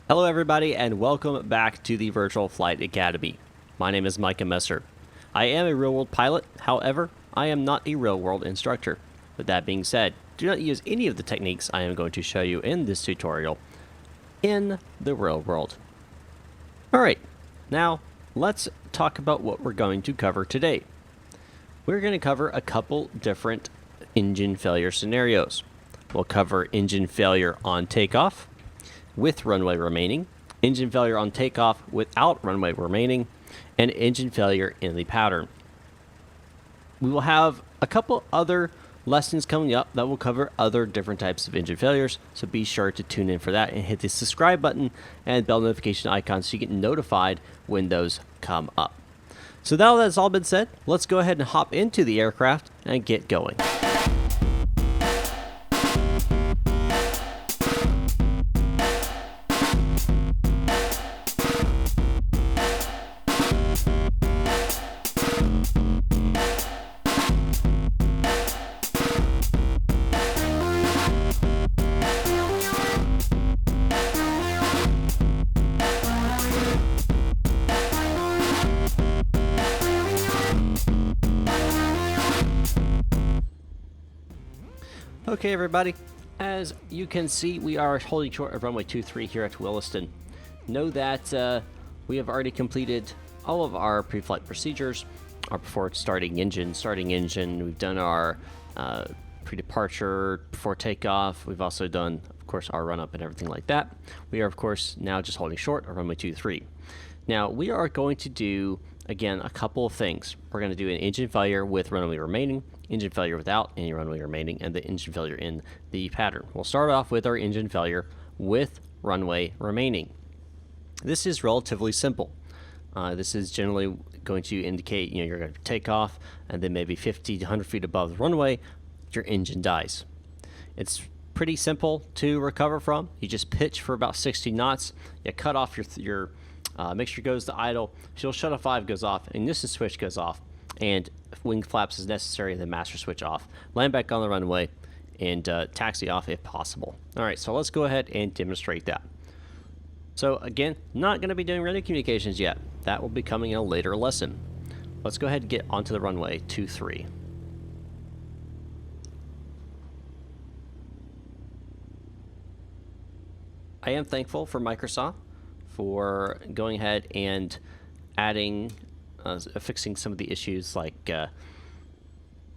Hello, everybody, and welcome back to the Virtual Flight Academy. My name is Micah Messer. I am a real-world pilot. However, I am not a real-world instructor. With that being said, do not use any of the techniques I am going to show you in this tutorial in the real world. Alright, now let's talk about what we're going to cover today. We're going to cover a couple different engine failure scenarios. We'll cover engine failure on takeoff with runway remaining, engine failure on takeoff without runway remaining, and engine failure in the pattern. We will have a couple other lessons coming up that will cover other different types of engine failures, so be sure to tune in for that and hit the subscribe button and bell notification icon so you get notified when those come up. So now that's all been said, let's go ahead and hop into the aircraft and get going. Okay, everybody, as you can see, we are holding short of runway 23 here at Williston. Know that we have already completed all of our pre-flight procedures before starting engine. We've done our pre-departure, before takeoff. We've also done, of course, our run-up and everything like that. We are, of course, now just holding short of runway 23. Now, we are going to do, again, a couple of things. We're going to do an engine failure with runway remaining, engine failure without any runway remaining, and the engine failure in the pattern. We'll start off with our engine failure with runway remaining. This is relatively simple. This is generally going to indicate, you're going to take off, and then maybe 50 to 100 feet above the runway, your engine dies. It's pretty simple to recover from. You just pitch for about 60 knots. You cut off your mixture goes to idle, fuel shuttle 5 goes off, ignition switch goes off, and wing flaps is necessary, then master switch off. Land back on the runway and taxi off if possible. Alright, so let's go ahead and demonstrate that. So again, not going to be doing radio communications yet. That will be coming in a later lesson. Let's go ahead and get onto the runway 23. I am thankful for Microsoft for going ahead and adding, fixing some of the issues like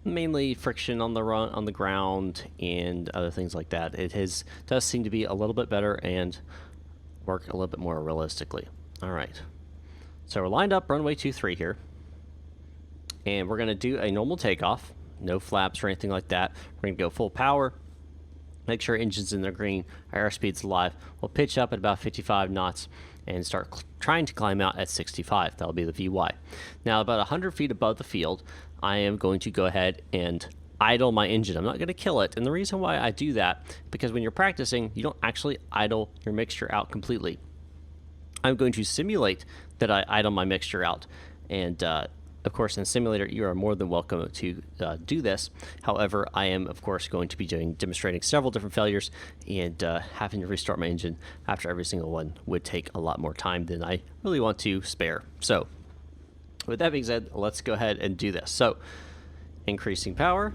mainly friction on the ground and other things like that. It does seem to be a little bit better and work a little bit more realistically. All right, so we're lined up runway 23 here, and we're going to do a normal takeoff, no flaps or anything like that. We're going to go full power. Make sure engine's in the green, our airspeed's alive. We'll pitch up at about 55 knots and start trying to climb out at 65. That'll be the VY. Now, about 100 feet above the field, I am going to go ahead and idle my engine. I'm not going to kill it, and the reason why I do that, because when you're practicing, you don't actually idle your mixture out completely. I'm going to simulate that I idle my mixture out, and of course, in the simulator, you are more than welcome to do this. However, I am, of course, going to be demonstrating several different failures, and having to restart my engine after every single one would take a lot more time than I really want to spare. So, with that being said, let's go ahead and do this. So, increasing power,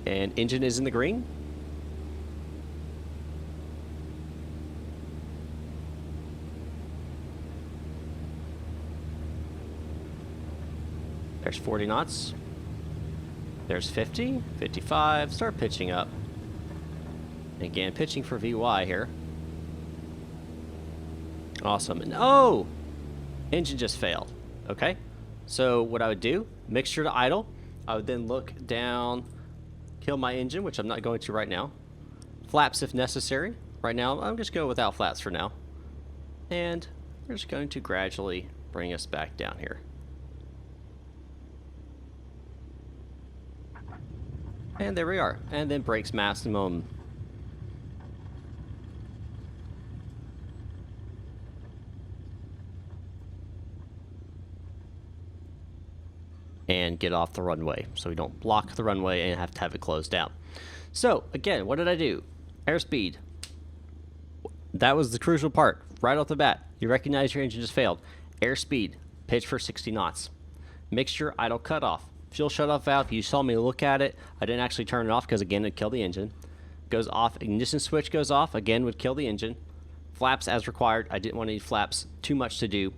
and engine is in the green. There's 40 knots. There's 50, 55. Start pitching up. Again, pitching for VY here. Awesome. And oh! Engine just failed. Okay. So what I would do, mixture to idle. I would then look down, kill my engine, which I'm not going to right now. Flaps if necessary. Right now, I'm just going without flaps for now. And we're just going to gradually bring us back down here. And there we are. And then brakes maximum. And get off the runway so we don't block the runway and have to have it closed down. So again, what did I do? Airspeed. That was the crucial part. Right off the bat, you recognize your engine just failed. Airspeed, pitch for 60 knots. Mixture idle cutoff. Fuel shutoff valve, you saw me look at it. I didn't actually turn it off because, again, it'd kill the engine. Goes off, ignition switch goes off, again, would kill the engine. Flaps as required. I didn't want any flaps, too much to do.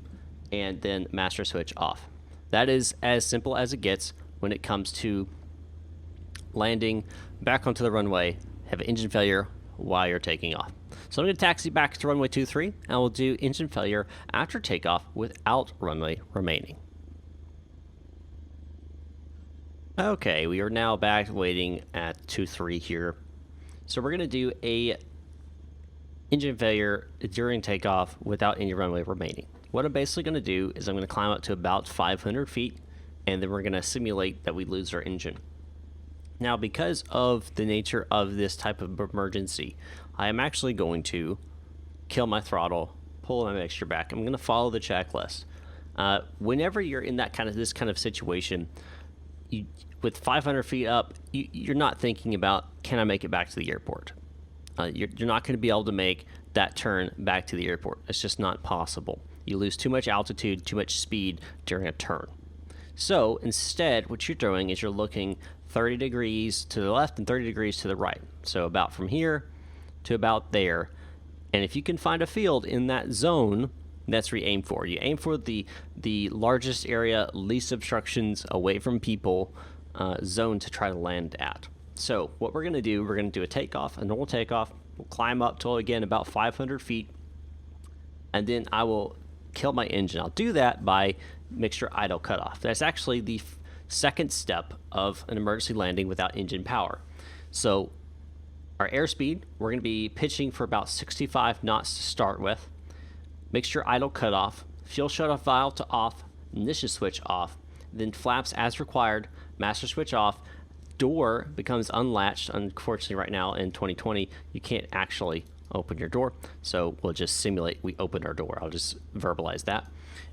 And then master switch off. That is as simple as it gets when it comes to landing back onto the runway, have an engine failure while you're taking off. So I'm going to taxi back to runway 23, and we'll do engine failure after takeoff without runway remaining. Okay, we are now back waiting at 23 here. So we're going to do a engine failure during takeoff without any runway remaining. What I'm basically going to do is I'm going to climb up to about 500 feet, and then we're going to simulate that we lose our engine. Now, because of the nature of this type of emergency, I am actually going to kill my throttle, pull my mixture back. I'm going to follow the checklist. Whenever you're in this kind of situation, with 500 feet up, you're not thinking about, can I make it back to the airport? You're not going to be able to make that turn back to the airport. It's just not possible. You lose too much altitude, too much speed during a turn. So instead, what you're doing is you're looking 30 degrees to the left and 30 degrees to the right. So about from here to about there. And if you can find a field in that zone, that's where you aim for. You aim for the largest area, least obstructions, away from people zone to try to land at. So what we're going to do, we're going to do a takeoff, a normal takeoff. We'll climb up till, again, about 500 feet. And then I will kill my engine. I'll do that by mixture idle cutoff. That's actually the second step of an emergency landing without engine power. So our airspeed, we're going to be pitching for about 65 knots to start with. Mixture idle cutoff, fuel shutoff valve to off, ignition switch off, then flaps as required, master switch off, door becomes unlatched. Unfortunately, right now in 2020, you can't actually open your door, so we'll just simulate we open our door. I'll just verbalize that,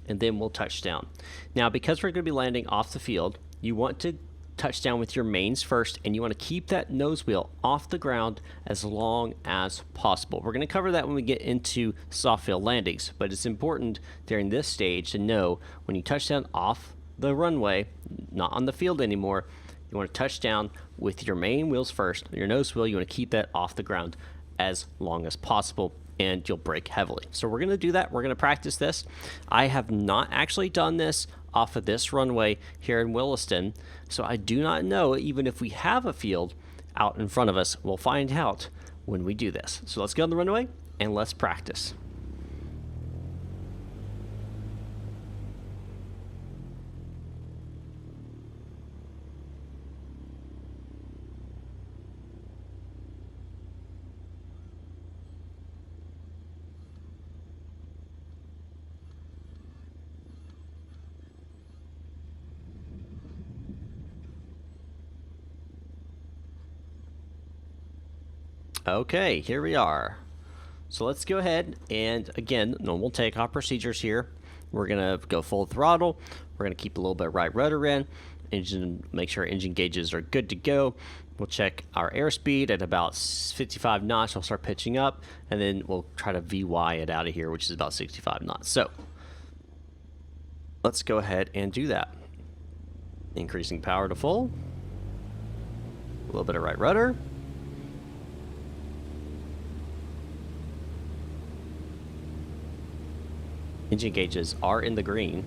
and then we'll touch down. Now, because we're going to be landing off the field, you want to touch down with your mains first, and you want to keep that nose wheel off the ground as long as possible. We're going to cover that when we get into soft field landings, but it's important during this stage to know when you touch down off the runway, not on the field anymore, you want to touch down with your main wheels first. Your nose wheel, you want to keep that off the ground as long as possible, and you'll brake heavily. So we're going to do that. We're going to practice this. I have not actually done this off of this runway here in Williston, so I do not know even if we have a field out in front of us. We'll find out when we do this. So let's go on the runway and let's practice. Okay, here we are. So let's go ahead and, again, normal takeoff procedures here. We're going to go full throttle. We're going to keep a little bit of right rudder in. Make sure our engine gauges are good to go. We'll check our airspeed at about 55 knots. We'll start pitching up, and then we'll try to VY it out of here, which is about 65 knots. So let's go ahead and do that. Increasing power to full. A little bit of right rudder. Engine gauges are in the green.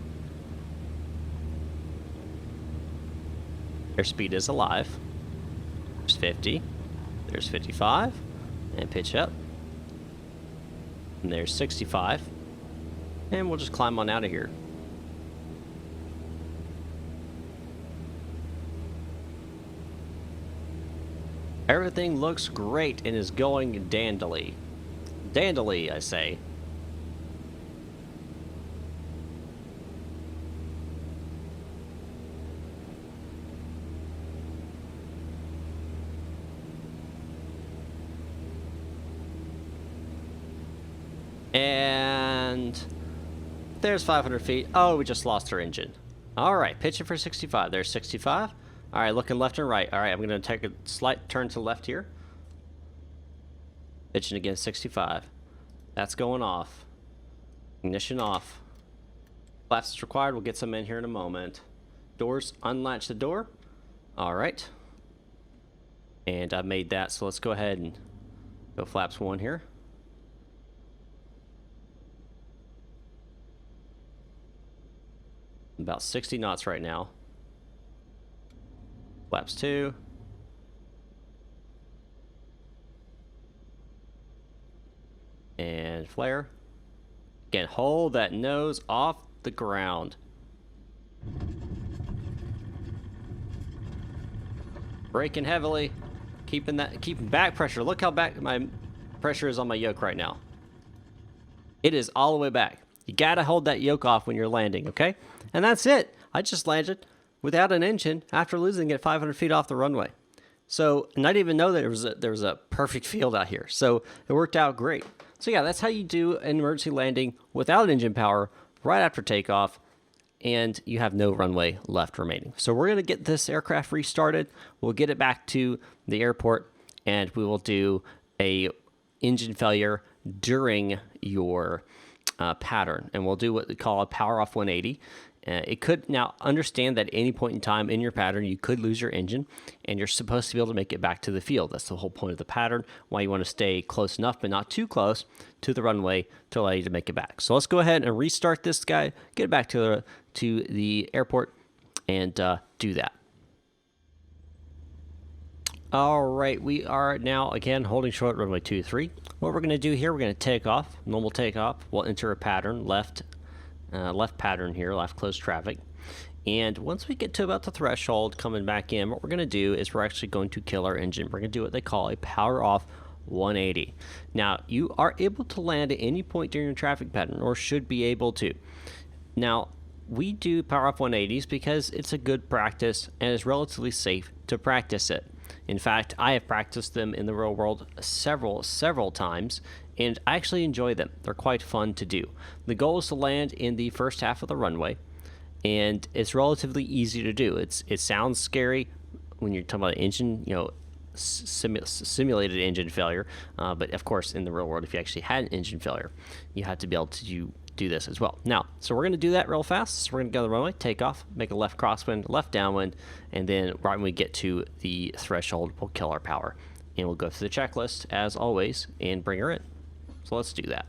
Airspeed is alive. There's 50. There's 55. And pitch up. And there's 65. And we'll just climb on out of here. Everything looks great and is going dandily. Dandily, I say. And there's 500 feet. Oh, we just lost our engine. All right, pitching for 65. There's 65. All right, looking left and right. All right, I'm going to take a slight turn to the left here. Pitching again, 65. That's going off. Ignition off. Flaps is required. We'll get some in here in a moment. Doors, unlatch the door. All right. And I made that, so let's go ahead and go flaps 1 here. About 60 knots right now. Flaps 2. And flare. Again, hold that nose off the ground. Braking heavily. Keeping back pressure. Look how back my pressure is on my yoke right now. It is all the way back. You gotta hold that yoke off when you're landing, okay? And that's it. I just landed without an engine after losing it 500 feet off the runway. So, and I didn't even know that there was a perfect field out here. So it worked out great. So yeah, that's how you do an emergency landing without engine power right after takeoff, and you have no runway left remaining. So we're gonna get this aircraft restarted. We'll get it back to the airport, and we will do a engine failure during your pattern, and we'll do what we call a power off 180. It could now understand that at any point in time in your pattern, you could lose your engine, and you're supposed to be able to make it back to the field. That's the whole point of the pattern, why you want to stay close enough, but not too close to the runway to allow you to make it back. So let's go ahead and restart this guy, get it back to the airport, and do that. All right, we are now again holding short runway 23. What we're going to do here, we're going to take off, normal takeoff. We'll enter a pattern, left pattern here, left closed traffic. And once we get to about the threshold coming back in, what we're going to do is we're actually going to kill our engine. We're going to do what they call a power off 180. Now, you are able to land at any point during your traffic pattern, or should be able to. Now, we do power off 180s because it's a good practice and it's relatively safe to practice it. In fact, I have practiced them in the real world several times, and I actually enjoy them. They're quite fun to do. The goal is to land in the first half of the runway, and it's relatively easy to do. It sounds scary when you're talking about engine, simulated engine failure, but of course, in the real world, if you actually had an engine failure, you have to be able to do this as well. Now, so we're going to do that real fast. So we're going to go to the runway, take off, make a left crosswind, left downwind, and then right when we get to the threshold, we'll kill our power. And we'll go through the checklist, as always, and bring her in. So let's do that.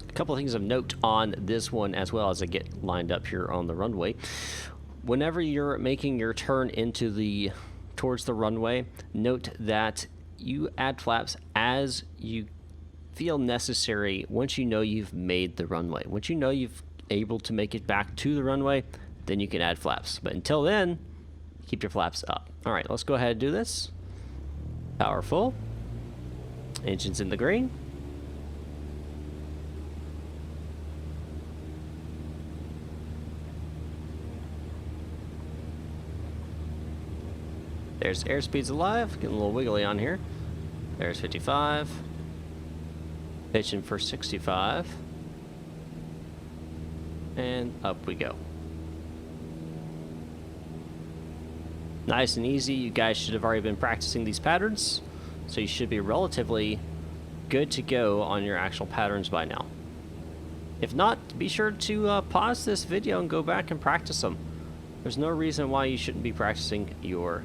A couple of things of note on this one as well as I get lined up here on the runway. Whenever you're making your turn towards the runway, note that you add flaps as you feel necessary once you know you've made the runway. Once you know you've able to make it back to the runway, then you can add flaps. But until then, keep your flaps up. All right, let's go ahead and do this. Power full. Engine's in the green. There's airspeed's alive. Getting a little wiggly on here. There's 55. Pitching for 65. And up we go. Nice and easy. You guys should have already been practicing these patterns, so you should be relatively good to go on your actual patterns by now. If not, be sure to pause this video and go back and practice them. There's no reason why you shouldn't be practicing your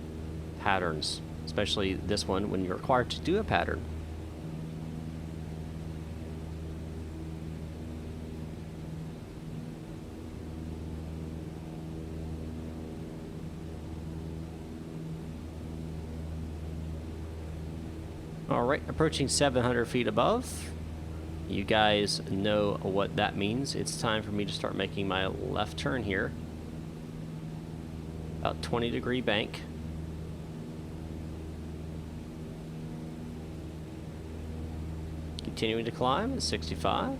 patterns, especially this one when you're required to do a pattern. All right, approaching 700 feet above. You guys know what that means. It's time for me to start making my left turn here. About 20-degree bank. Continuing to climb at 65.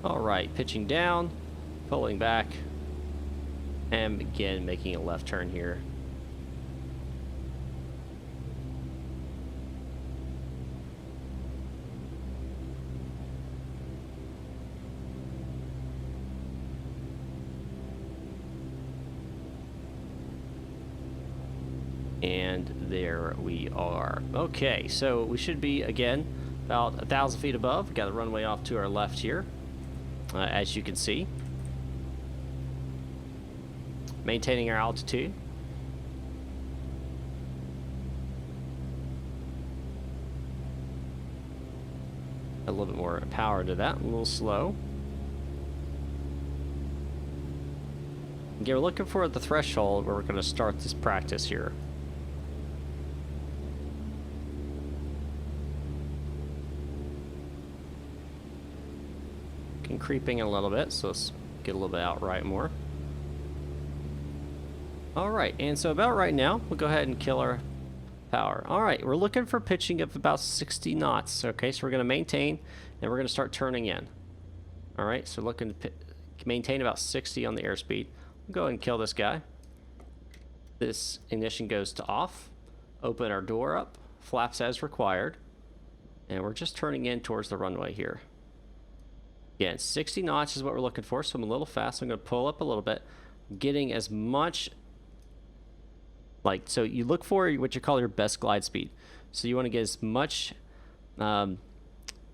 All right, pitching down, pulling back, and again making a left turn here. there we are. Okay, so we should be, again, about 1,000 feet above. We've got the runway off to our left here, as you can see. Maintaining our altitude. A little bit more power to that, a little slow. Okay, we're looking for the threshold where we're going to start this practice here. Creeping a little bit, so let's get a little bit out right more. Alright, and so about right now, we'll go ahead and kill our power. Alright, we're looking for pitching of about 60 knots. Okay, so we're going to maintain, and we're going to start turning in. Alright, so looking to maintain about 60 on the airspeed. We'll go ahead and kill this guy. This ignition goes to off. Open our door up, flaps as required, and we're just turning in towards the runway here. Again, 60 knots is what we're looking for, so I'm a little fast. So I'm going to pull up a little bit, getting as much, so you look for what you call your best glide speed. So you want to get as much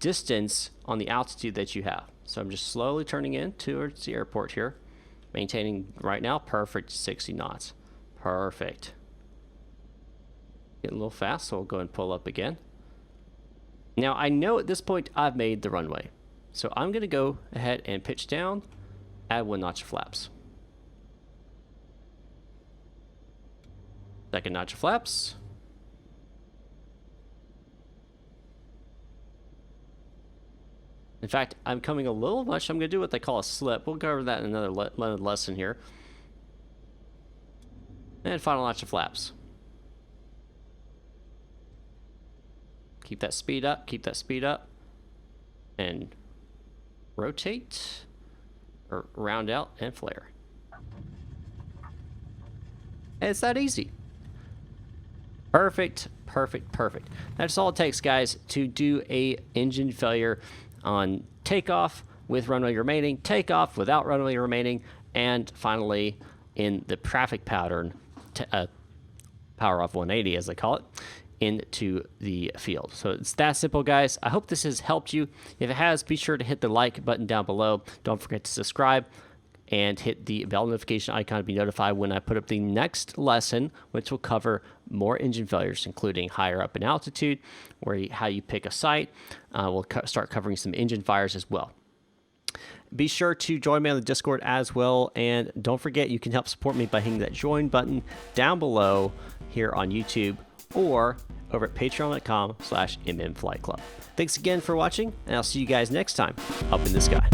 distance on the altitude that you have. So I'm just slowly turning in towards the airport here, maintaining right now, perfect 60 knots. Perfect. Getting a little fast, so we'll go and pull up again. Now I know at this point I've made the runway. So I'm going to go ahead and pitch down, add 1 notch of flaps. Second notch of flaps. In fact, I'm coming a little much. I'm going to do what they call a slip. We'll cover that in another lesson here. And final notch of flaps. Keep that speed up, keep that speed up. And rotate, or round out, and flare. And it's that easy. Perfect, perfect, perfect. That's all it takes, guys, to do a engine failure on takeoff with runway remaining, takeoff without runway remaining, and finally in the traffic pattern, power off 180 as they call it, into the field. So it's that simple, guys. I hope this has helped you. If it has, be sure to hit the like button down below. Don't forget to subscribe and hit the bell notification icon to be notified when I put up the next lesson, which will cover more engine failures, including higher up in altitude, how you pick a site. We'll start covering some engine fires as well. Be sure to join me on the Discord as well, and don't forget you can help support me by hitting that join button down below here on YouTube or over at patreon.com/mmflightclub. Thanks again for watching, and I'll see you guys next time up in the sky.